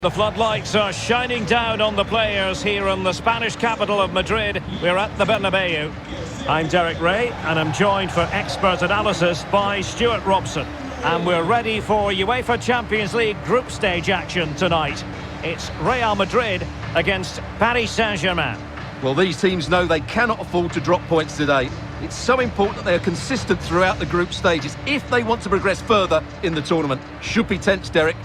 The floodlights are shining down on the players here in the Spanish capital of Madrid. We're at the Bernabeu. I'm Derek Ray, and I'm joined for expert analysis by Stuart Robson. And we're ready for UEFA Champions League group stage action tonight. It's Real Madrid against Paris Saint-Germain. Well, these teams know they cannot afford to drop points today. It's so important that they are consistent throughout the group stages if they want to progress further in the tournament. Should be tense, Derek.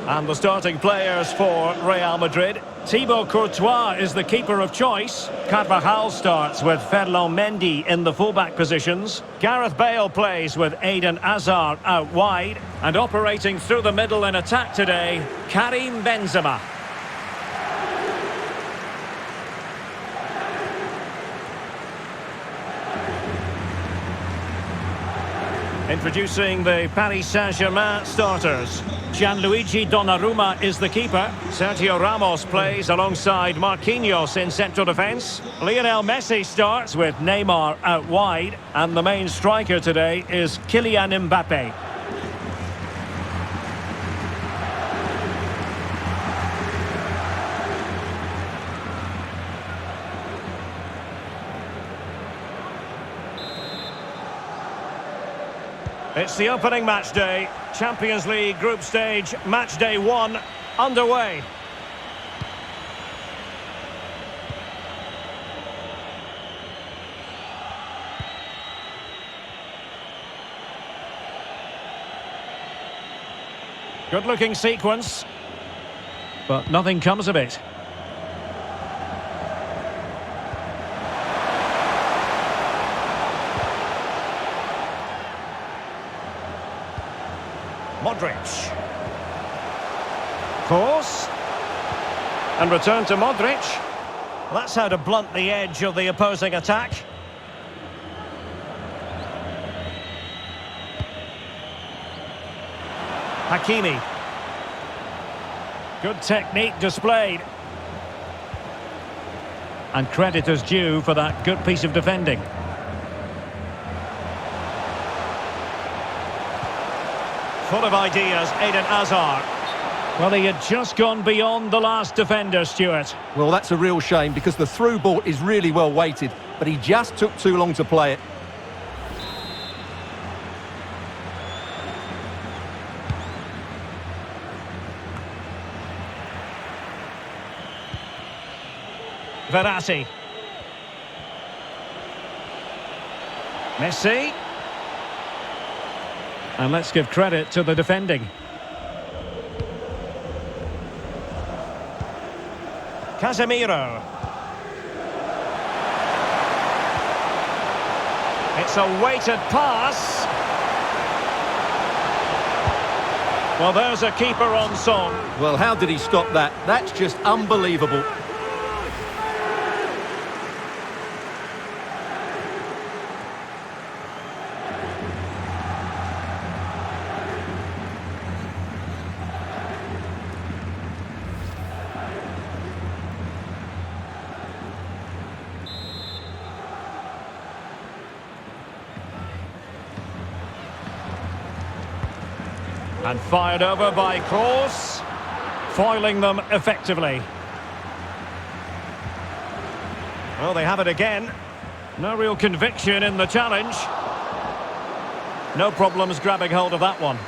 And the starting players for Real Madrid. Thibaut Courtois is the keeper of choice. Carvajal starts with Ferland Mendy in the fullback positions. Gareth Bale plays with Eden Hazard out wide. And operating through the middle in attack today, Karim Benzema. Introducing the Paris Saint-Germain starters. Gianluigi Donnarumma is the keeper. Sergio Ramos plays alongside Marquinhos in central defence. Lionel Messi starts with Neymar out wide. And the main striker today is Kylian Mbappe. It's the opening match day. Champions League group stage, match day 1, underway. Good-looking sequence, but nothing comes of it. Modric. Course. And return to Modric. That's how to blunt the edge of the opposing attack. Hakimi. Good technique displayed. And credit is due for that good piece of defending. Full of ideas, Eden Hazard. Well, he had just gone beyond the last defender, Stuart. Well, that's a real shame because the through ball is really well weighted, but he just took too long to play it. Verratti. Messi. And let's give credit to the defending. Casemiro. It's a weighted pass. Well, there's a keeper on song. Well, how did he stop that? That's just unbelievable. And fired over by Kroos, foiling them effectively. Well, they have it again. No real conviction in the challenge. No problems grabbing hold of that one.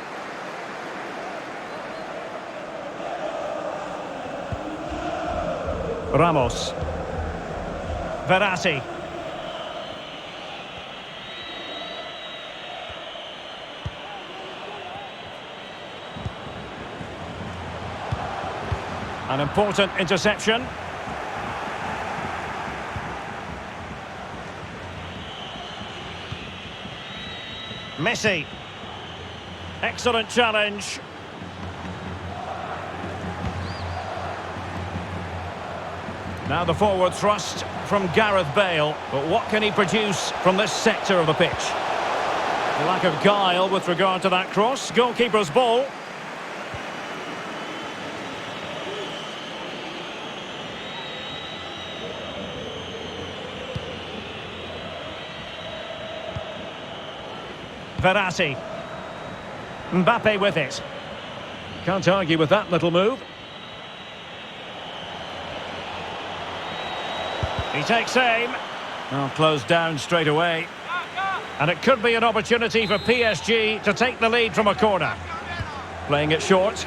Ramos. Verratti. An important interception. Messi. Excellent challenge. Now the forward thrust from Gareth Bale. But what can he produce from this sector of the pitch? A lack of guile with regard to that cross. Goalkeeper's ball. Verratti. Mbappe with it. Can't argue with that little move. He takes aim. Well, closed down straight away. And it could be an opportunity for PSG to take the lead from a corner. Playing it short.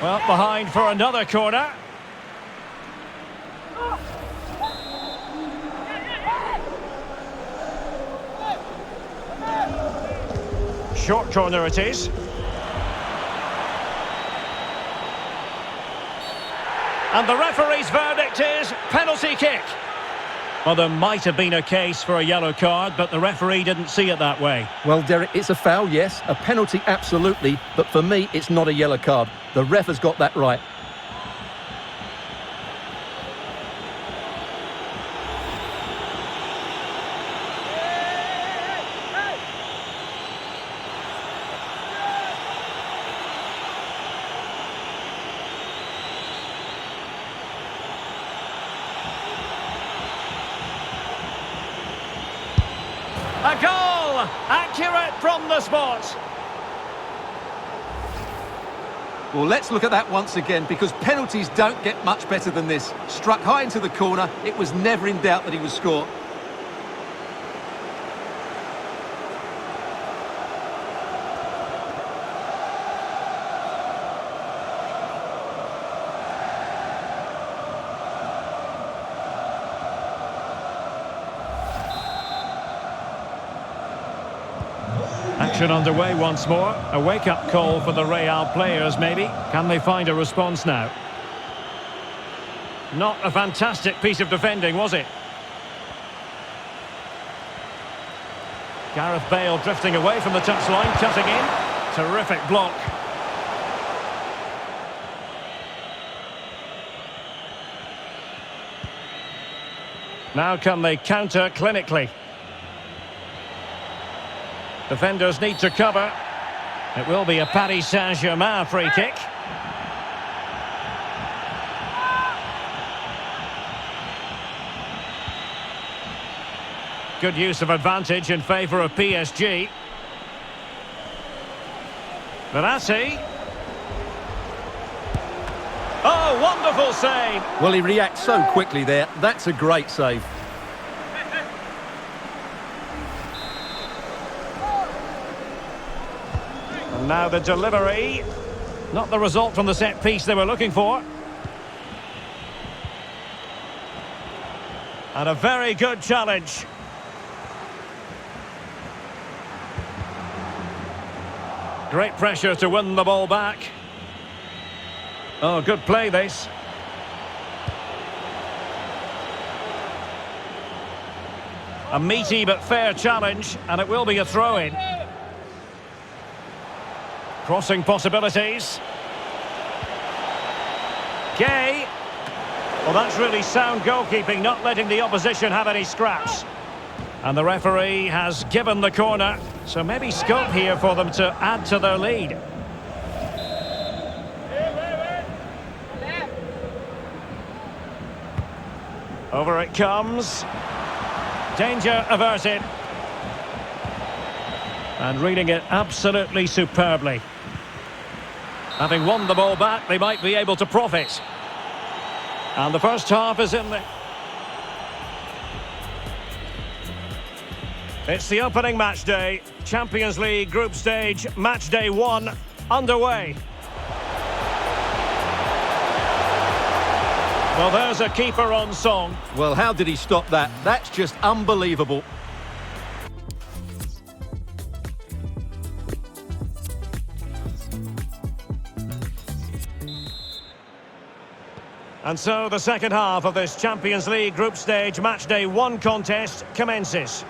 Well, behind for another corner. Short corner it is. And the referee's verdict is penalty kick. Well, there might have been a case for a yellow card, but the referee didn't see it that way. Well, Derek, it's a foul, yes. A penalty, absolutely. But for me, it's not a yellow card. The ref has got that right. A goal! Accurate from the spot. Well, let's look at that once again, because penalties don't get much better than this. Struck high into the corner, it was never in doubt that he would score. Action underway once more. A wake-up call for the Real players, maybe. Can they find a response now? Not a fantastic piece of defending, was it? Gareth Bale drifting away from the touchline, cutting in. Terrific block. Now can they counter clinically? Defenders need to cover. It will be a Paris Saint-Germain free kick. Good use of advantage in favour of PSG. Verratti. Oh, wonderful save! Well, he reacts so quickly there. That's a great save. And now the delivery. Not the result from the set piece they were looking for. And a very good challenge. Great pressure to win the ball back. Oh, good play this. A meaty but fair challenge, and it will be a throw-in. Crossing possibilities. Gay. Well, that's really sound goalkeeping, not letting the opposition have any scraps. And the referee has given the corner, so maybe scope here for them to add to their lead. Over it comes. Danger averted. And reading it absolutely superbly. Having won the ball back, they might be able to profit. And the first half is in the... It's the opening match day. Champions League group stage, match day 1, underway. Well, there's a keeper on song. Well, how did he stop that? That's just unbelievable. And so the second half of this Champions League group stage matchday 1 contest commences.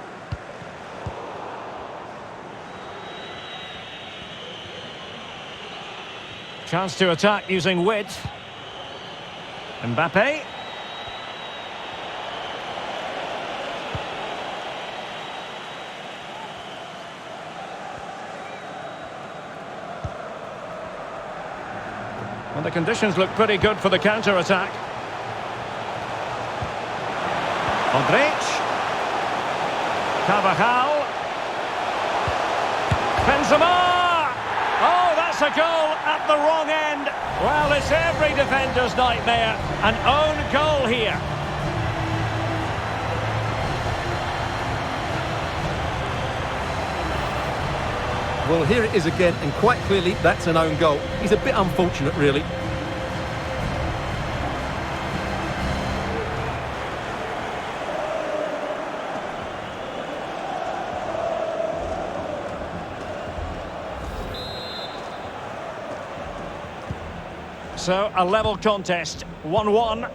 Chance to attack using width. Mbappe. Well, the conditions look pretty good for the counter-attack. Modric. Carvajal. Benzema! Oh, that's a goal at the wrong end. Well, it's every defender's nightmare. An own goal here. Well, here it is again, and quite clearly that's an own goal. He's a bit unfortunate, really. So, a level contest, 1-1.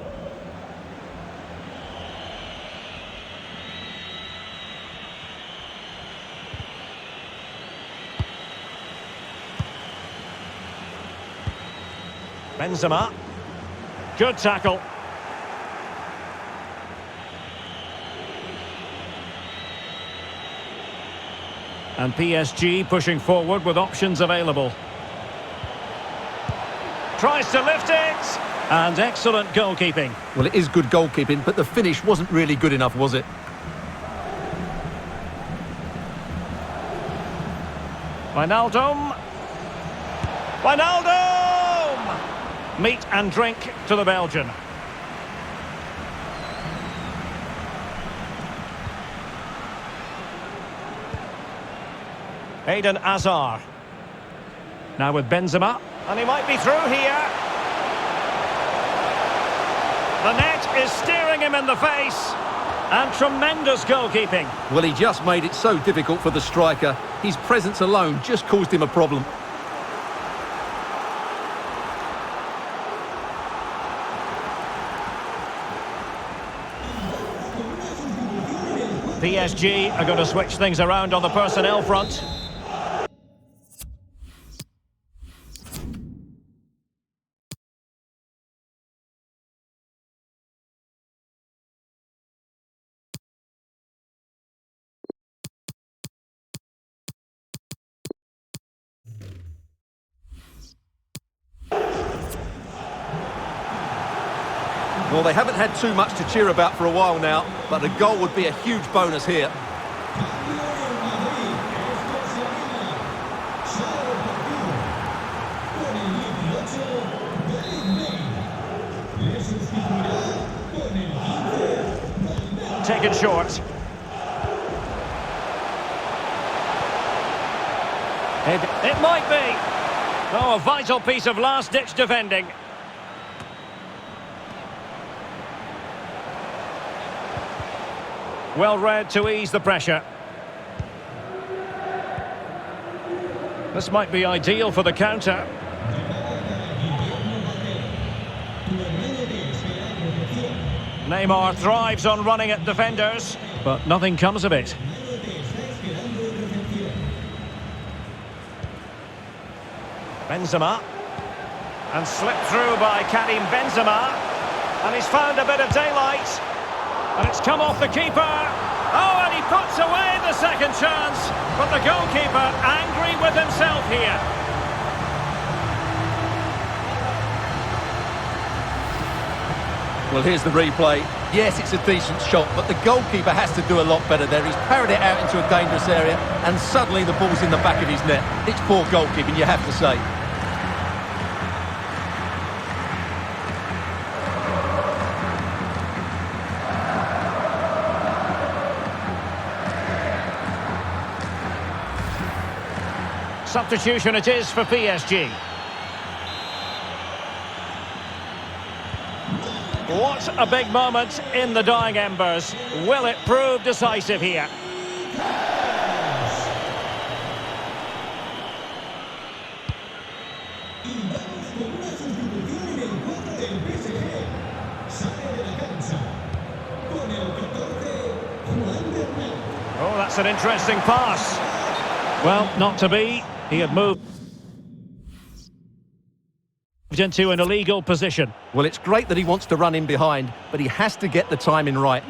Benzema. Good tackle. And PSG pushing forward with options available. Tries to lift it. And excellent goalkeeping. Well, it is good goalkeeping, but the finish wasn't really good enough, was it? Ronaldo. Ronaldo! Meat and drink to the Belgian. Eden Hazard. Now with Benzema. And he might be through here. The net is staring him in the face. And tremendous goalkeeping. Well, he just made it so difficult for the striker. His presence alone just caused him a problem. PSG are going to switch things around on the personnel front. Well, they haven't had too much to cheer about for a while now, but a goal would be a huge bonus here. Taken short. It might be. Oh, a vital piece of last-ditch defending. Well read to ease the pressure. This might be ideal for the counter. Neymar thrives on running at defenders, but nothing comes of it. Benzema. And slipped through by Karim Benzema. And he's found a bit of daylight. And it's come off the keeper. Oh, and he puts away the second chance. But the goalkeeper angry with himself here. Well, here's the replay. Yes, it's a decent shot, but the goalkeeper has to do a lot better there. He's parried it out into a dangerous area, and suddenly the ball's in the back of his net. It's poor goalkeeping, you have to say. Substitution it is for PSG. What a big moment in the dying embers. Will it prove decisive here? Oh, that's an interesting pass. Well, not to be. He had moved into an illegal position. Well, it's great that he wants to run in behind, but he has to get the timing right.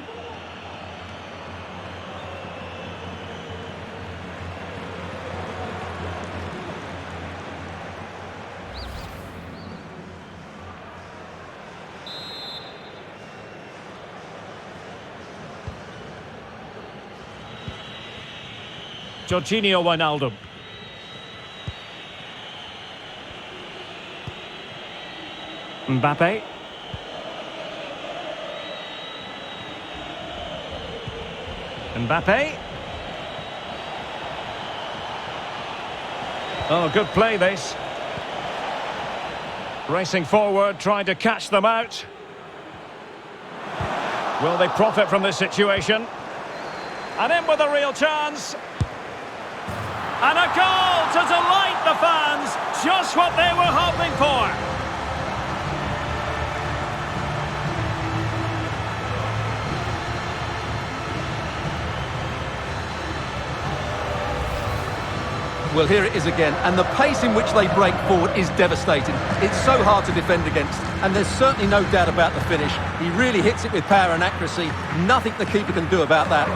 Ronaldo. Mbappe. Mbappe. Oh, good play this. Racing forward, trying to catch them out. Will they profit from this situation? And in with a real chance. And a goal to delight the fans. Just what they were hoping for. Well, here it is again, and the pace in which they break forward is devastating. It's so hard to defend against, and there's certainly no doubt about the finish. He really hits it with power and accuracy. Nothing the keeper can do about that.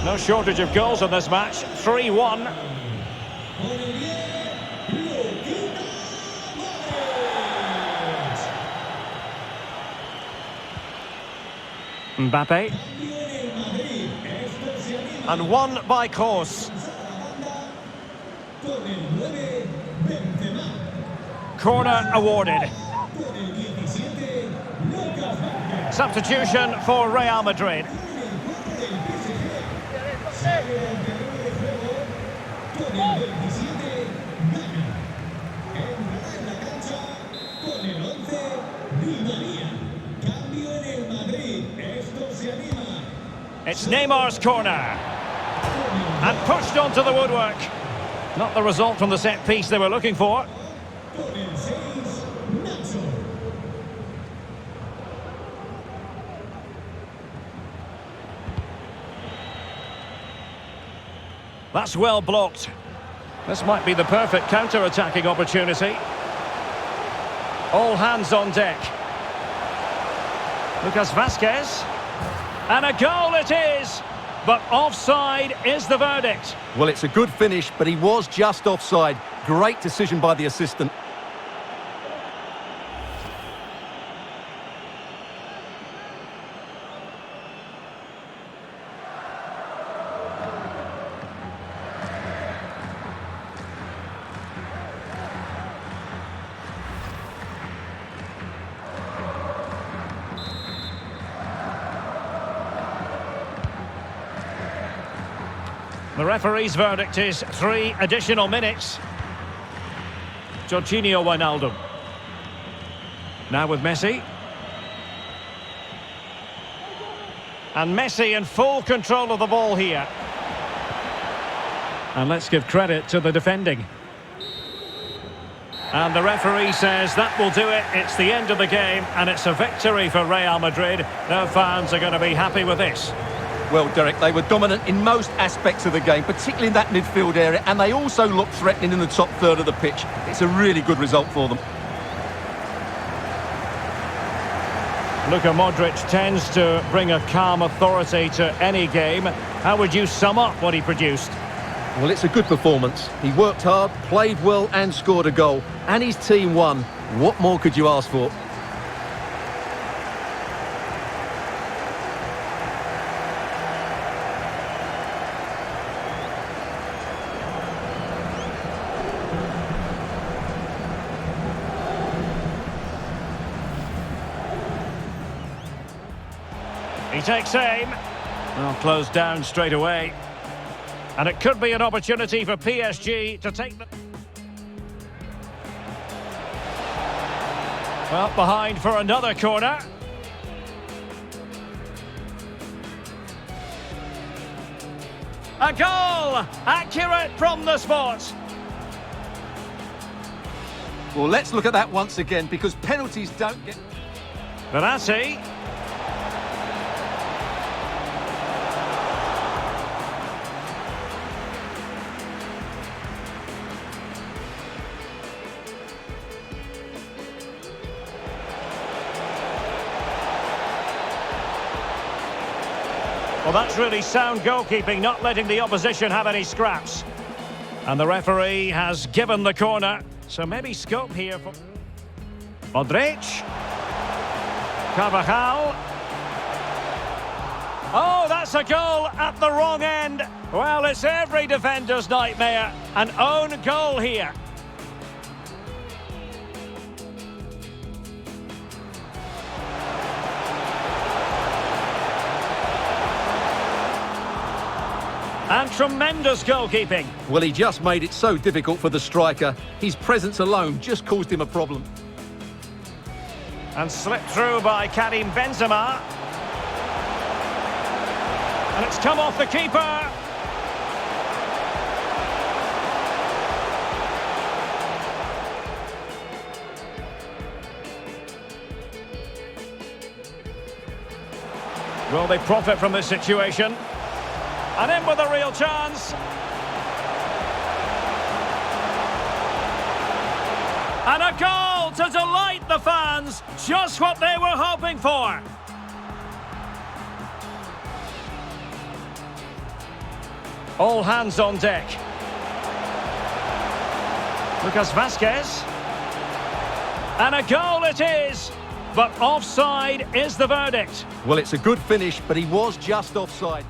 No shortage of goals in this match. 3-1. Mbappe. And won by Kroos. Corner awarded. Substitution for Real Madrid. It's Neymar's corner. And pushed onto the woodwork. Not the result from the set piece they were looking for. That's well blocked. This might be the perfect counter-attacking opportunity. All hands on deck. Lucas Vazquez. And a goal it is! But offside is the verdict. Well, it's a good finish, but he was just offside. Great decision by the assistant. The referee's verdict is 3 additional minutes. Ronaldo. Now with Messi. And Messi in full control of the ball here. And let's give credit to the defending. And the referee says that will do it. It's the end of the game, and it's a victory for Real Madrid. Their fans are going to be happy with this. Well, Derek, they were dominant in most aspects of the game, particularly in that midfield area, and they also looked threatening in the top third of the pitch. It's a really good result for them. Luka Modric tends to bring a calm authority to any game. How would you sum up what he produced? Well, it's a good performance. He worked hard, played well and scored a goal. And his team won. What more could you ask for? He takes aim. Well, closed down straight away. And it could be an opportunity for PSG to take the... Well, behind for another corner. A goal! Accurate from the spot. Well, let's look at that once again, because penalties don't get... Verratti. Well, that's really sound goalkeeping, not letting the opposition have any scraps. And the referee has given the corner, so maybe scope here for... Modric. Carvajal. Oh, that's a goal at the wrong end. Well, it's every defender's nightmare. An own goal here. And tremendous goalkeeping. Well, he just made it so difficult for the striker. His presence alone just caused him a problem. And slipped through by Karim Benzema. And it's come off the keeper. Will they profit from this situation? And in with a real chance. And a goal to delight the fans. Just what they were hoping for. All hands on deck. Lucas Vazquez. And a goal it is. But offside is the verdict. Well, it's a good finish, but he was just offside.